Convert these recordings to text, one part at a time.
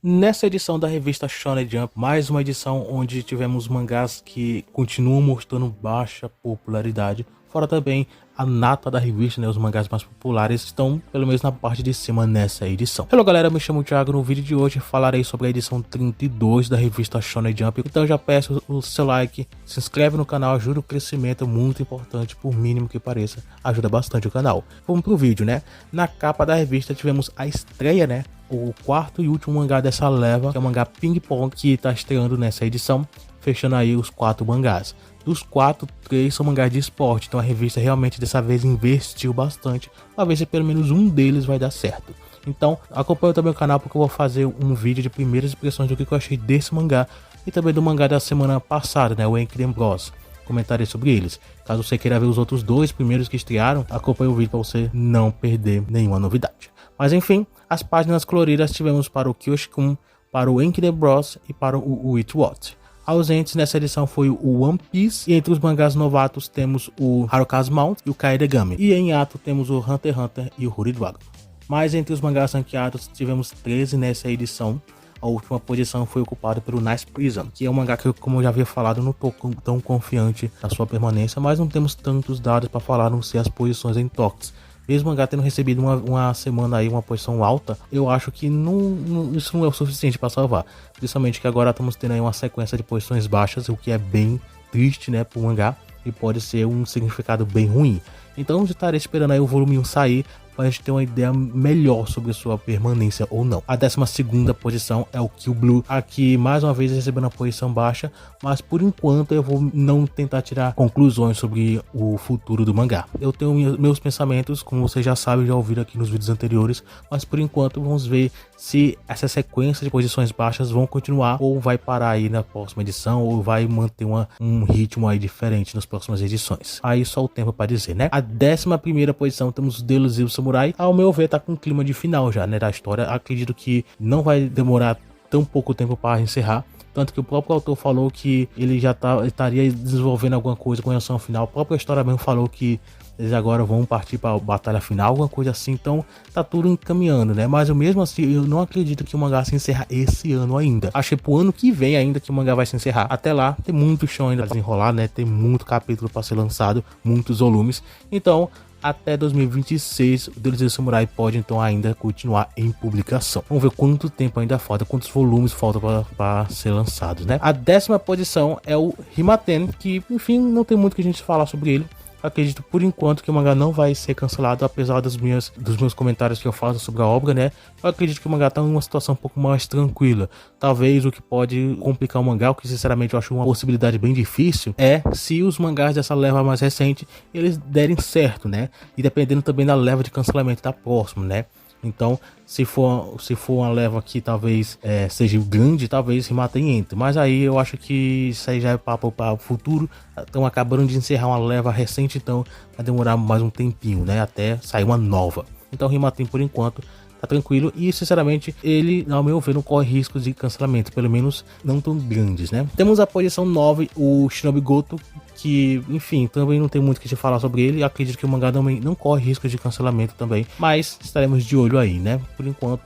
Nessa edição da revista Shonen Jump, mais uma edição onde tivemos mangás que continuam mostrando baixa popularidade, fora também a nata da revista, né, os mangás mais populares estão pelo menos na parte de cima nessa edição. Hello galera, me chamo Thiago, no vídeo de hoje falarei sobre a edição 32 da revista Shonen Jump, então já peço o seu like, se inscreve no canal, ajuda o crescimento, é muito importante, por mínimo que pareça, ajuda bastante o canal. Vamos pro vídeo, né? Na capa da revista tivemos a estreia, né, o quarto e último mangá dessa leva, que é o mangá Ping Pong, que tá estreando nessa edição, fechando aí os 4 mangás. Dos 4, 3 são mangás de esporte, então a revista realmente dessa vez investiu bastante, para ver se pelo menos um deles vai dar certo. Então acompanha também o canal porque eu vou fazer um vídeo de primeiras impressões do que eu achei desse mangá, e também do mangá da semana passada, né, o Enkiren Bros. Comentarei sobre eles. Caso você queira ver os outros 2 primeiros que estrearam, acompanhe o vídeo para você não perder nenhuma novidade. Mas enfim, as páginas coloridas tivemos para o Kyoshi-kun, para o Enkiren Bros e para o With What. Ausentes nessa edição foi o One Piece, e entre os mangás novatos temos o Haruka's Mount e o Kaedegame, e em ato temos o Hunter x Hunter e o Holy Dragon. Mas entre os mangás ranqueados tivemos 13 nessa edição. A última posição foi ocupada pelo Nice Prison, que é um mangá que, como eu já havia falado, eu não estou tão confiante na sua permanência, mas não temos tantos dados para falar, não sei as posições em toques. Mesmo o mangá tendo recebido uma semana aí, uma posição alta, eu acho que isso não é o suficiente para salvar. Principalmente que agora estamos tendo aí uma sequência de posições baixas, o que é bem triste, né, para o mangá, e pode ser um significado bem ruim. Então eu estarei esperando aí o volume 1 sair, para a gente ter uma ideia melhor sobre sua permanência ou não. A 12ª posição é o Kill Blue, aqui mais uma vez recebendo a posição baixa, mas por enquanto eu vou não tentar tirar conclusões sobre o futuro do mangá. Eu tenho meus pensamentos, como vocês já sabem, já ouviram aqui nos vídeos anteriores, mas por enquanto vamos ver se essa sequência de posições baixas vão continuar ou vai parar aí na próxima edição, ou vai manter um ritmo aí diferente nas próximas edições. Aí só o tempo para dizer, né? A 11ª posição temos Delusive Samurai. Ao meu ver, tá com um clima de final já, né, da história. Acredito que não vai demorar tão pouco tempo para encerrar. Tanto que o próprio autor falou que ele já estaria desenvolvendo alguma coisa com relação ao final. A própria história mesmo falou que eles agora vão partir para a batalha final, alguma coisa assim. Então tá tudo encaminhando, né? Mas eu mesmo assim, eu não acredito que o mangá se encerra esse ano ainda. Achei pro ano que vem ainda que o mangá vai se encerrar. Até lá tem muito chão ainda a desenrolar, né? Tem muito capítulo para ser lançado, muitos volumes. Então até 2026 o Delusive Samurai pode então ainda continuar em publicação. Vamos ver quanto tempo ainda falta, quantos volumes faltam para ser lançados, né? A 10ª posição é o Himaten, que enfim não tem muito que a gente falar sobre ele. Acredito por enquanto que o mangá não vai ser cancelado, apesar dos meus comentários que eu faço sobre a obra, né? Eu acredito que o mangá está em uma situação um pouco mais tranquila. Talvez o que pode complicar o mangá, o que sinceramente eu acho uma possibilidade bem difícil, é se os mangás dessa leva mais recente eles derem certo, né? E dependendo também da leva de cancelamento da próxima, né? Então, se for uma leva que talvez seja grande, talvez Himaten entre. Mas aí eu acho que isso aí já é papo para o futuro. Estão acabando de encerrar uma leva recente, então vai demorar mais um tempinho, né? Até sair uma nova. Então Himaten por enquanto tá tranquilo e sinceramente ele, ao meu ver, não corre riscos de cancelamento, pelo menos não tão grandes, né? Temos a posição 9, o Shinobi Goto, que enfim, também não tem muito que te falar sobre ele. Acredito que o mangá não corre riscos de cancelamento também, mas estaremos de olho aí, né? Por enquanto,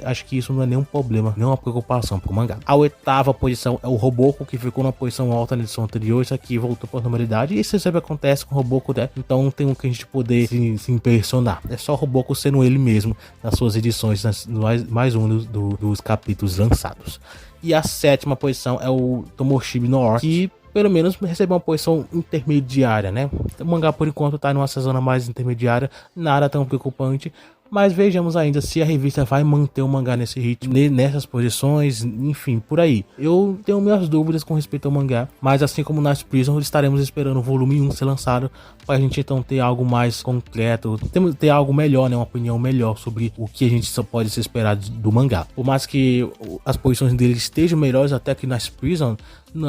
acho que isso não é nenhum problema, nenhuma preocupação pro mangá. A 8ª posição é o Roboco, que ficou na posição alta na edição anterior. Isso aqui voltou para normalidade, e isso sempre acontece com o Roboco, né? Então não tem um que a gente poder se impressionar. É só o Roboco sendo ele mesmo nas suas edições, mais um dos capítulos lançados. E a 7ª posição é o Tomoshibi no Or, que pelo menos recebeu uma posição intermediária, né? O mangá por enquanto tá numa zona mais intermediária, nada tão preocupante. Mas vejamos ainda se a revista vai manter o mangá nesse ritmo, nessas posições, enfim, por aí. Eu tenho minhas dúvidas com respeito ao mangá, mas assim como Nice Prison, estaremos esperando o volume 1 ser lançado, para a gente então ter algo mais concreto, ter algo melhor, né, uma opinião melhor sobre o que a gente só pode se esperar do mangá. Por mais que as posições dele estejam melhores até que Nice Prison,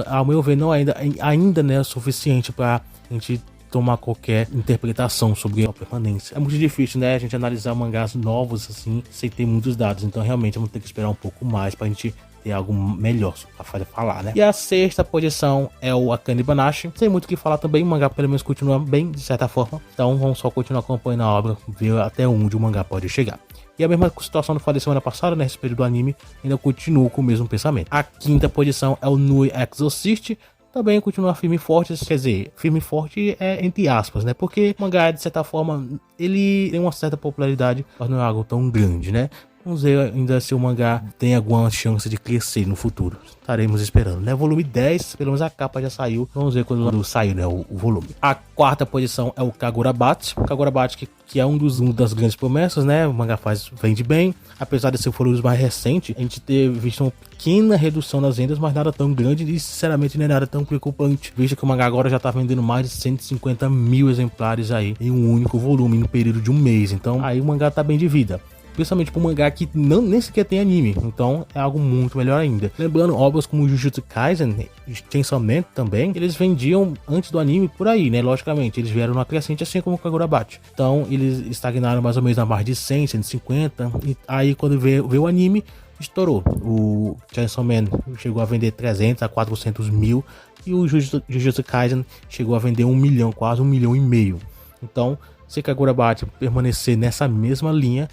ao meu ver, não ainda não é o suficiente para a gente tomar qualquer interpretação sobre a permanência. É muito difícil, né, a gente analisar mangás novos assim, sem ter muitos dados. Então realmente vamos ter que esperar um pouco mais pra gente ter algo melhor para falar, né? E a 6ª posição é o Akane Banashi. Sem muito o que falar também, o mangá pelo menos continua bem, de certa forma. Então vamos só continuar acompanhando a obra, ver até onde o mangá pode chegar. E a mesma situação que eu falei semana passada, né, a respeito do anime, ainda continuo com o mesmo pensamento. A quinta posição é o Nui Exorcist, também continua firme e forte, quer dizer, firme e forte é entre aspas, né? Porque o mangá, de certa forma, ele tem uma certa popularidade, mas não é algo tão grande, né? Vamos ver ainda se o mangá tem alguma chance de crescer no futuro. Estaremos esperando, né? Volume 10, pelo menos a capa já saiu. Vamos ver quando sair, né, o volume. A quarta posição é o Kagurabat. O Kagurabat que é uma das grandes promessas, né? O mangá vende bem. Apesar de ser o volume mais recente, a gente ter visto uma pequena redução nas vendas, mas nada tão grande e sinceramente não é nada tão preocupante, visto que o mangá agora já tá vendendo mais de 150 mil exemplares aí em um único volume no período de um mês. Então aí o mangá tá bem de vida. Principalmente para um mangá que nem sequer tem anime, então é algo muito melhor ainda. Lembrando, obras como Jujutsu Kaisen e Chainsaw Man também, eles vendiam antes do anime por aí, né? Logicamente, eles vieram numa crescente assim como o Kagurabat. Então, eles estagnaram mais ou menos na margem de 100, 150, e aí quando veio o anime, estourou. O Chainsaw Man chegou a vender 300 a 400 mil, e o Jujutsu Kaisen chegou a vender 1 milhão, quase 1,5 milhão. Então, se Kagurabat permanecer nessa mesma linha,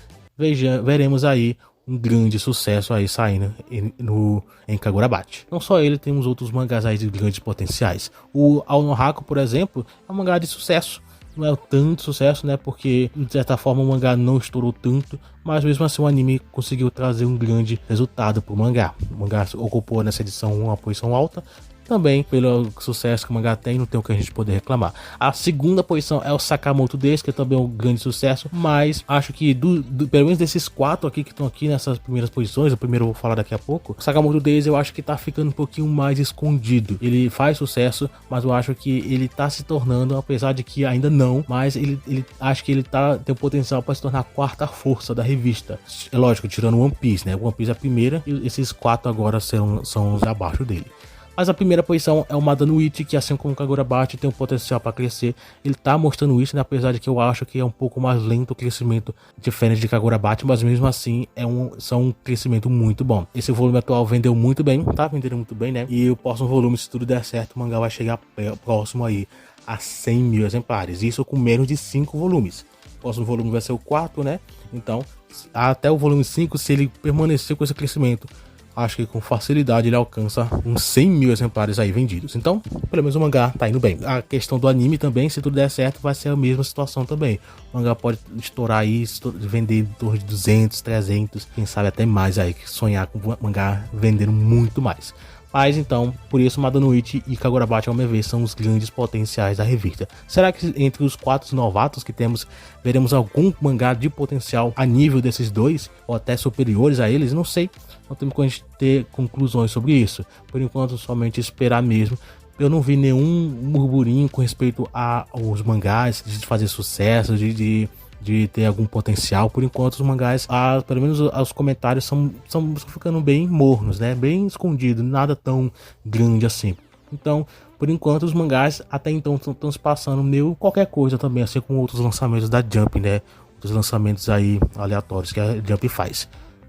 veremos aí um grande sucesso aí saindo em Kagurabat. Não só ele, temos outros mangás aí de grandes potenciais. O Ao no Haku, por exemplo, é um mangá de sucesso. Não é tanto sucesso, né? Porque de certa forma o mangá não estourou tanto, mas mesmo assim o anime conseguiu trazer um grande resultado pro mangá. O mangá ocupou nessa edição uma posição alta. Também pelo sucesso que o mangá tem, não tem o que a gente poder reclamar. A segunda posição é o Sakamoto Days, que também é um grande sucesso, mas acho que pelo menos desses 4 aqui que estão aqui nessas primeiras posições, o primeiro eu vou falar daqui a pouco, o Sakamoto Days eu acho que tá ficando um pouquinho mais escondido. Ele faz sucesso, mas eu acho que ele tá se tornando, apesar de que ainda não, mas ele acho que ele tem o potencial para se tornar a quarta força da revista. É lógico, tirando o One Piece, né? O One Piece é a primeira e esses 4 agora são os abaixo dele. Mas a primeira posição é o Madanuichi, que assim como o Kagurabat tem um potencial para crescer. Ele tá mostrando isso, né? Apesar de que eu acho que é um pouco mais lento o crescimento, diferente de Kagurabat, mas mesmo assim são um crescimento muito bom. Esse volume atual vendeu muito bem, tá vendendo muito bem, né? E o próximo volume, se tudo der certo, o mangá vai chegar próximo aí a 100 mil exemplares. Isso com menos de 5 volumes. O próximo volume vai ser o 4, né? Então, até o volume 5, se ele permanecer com esse crescimento, acho que com facilidade ele alcança uns 100 mil exemplares aí vendidos. Então, pelo menos o mangá tá indo bem. A questão do anime também, se tudo der certo, vai ser a mesma situação também. O mangá pode estourar aí, vender em torno de 200, 300, quem sabe até mais aí, sonhar com o mangá vendendo muito mais. Mas então, por isso Madanuichi e Kagurabat, ao meu ver, são os grandes potenciais da revista. Será que entre os 4 novatos que temos, veremos algum mangá de potencial a nível desses dois? Ou até superiores a eles? Não sei. Não temos como a gente ter conclusões sobre isso. Por enquanto, somente esperar mesmo. Eu não vi nenhum burburinho com respeito aos mangás de fazer sucesso, de ter algum potencial. Por enquanto os mangás, pelo menos os comentários são ficando bem mornos, né? Bem escondidos, nada tão grande assim. Então, por enquanto os mangás até então estão se passando meio qualquer coisa também, assim como outros lançamentos da Jump, né? Outros lançamentos aí aleatórios que a Jump faz.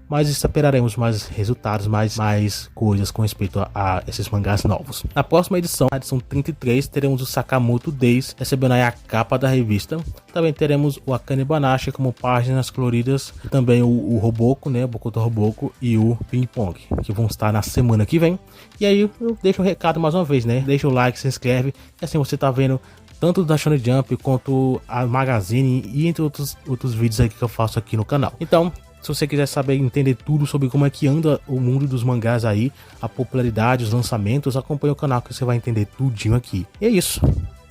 Mas esperaremos mais resultados, mais coisas com respeito a esses mangás novos. Na próxima edição, a edição 33, teremos o Sakamoto Days recebendo aí a capa da revista. Também teremos o Akane Banashi como páginas coloridas. E também o Roboko, né? O Bokuto Roboko e o Ping Pong, que vão estar na semana que vem. E aí eu deixo o recado mais uma vez, né? Deixa o like, se inscreve. E assim você tá vendo tanto da Shonen Jump quanto a Magazine e entre outros vídeos aí que eu faço aqui no canal. Então, se você quiser saber, entender tudo sobre como é que anda o mundo dos mangás aí, a popularidade, os lançamentos, acompanhe o canal que você vai entender tudinho aqui. E é isso.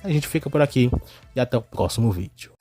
A gente fica por aqui e até o próximo vídeo.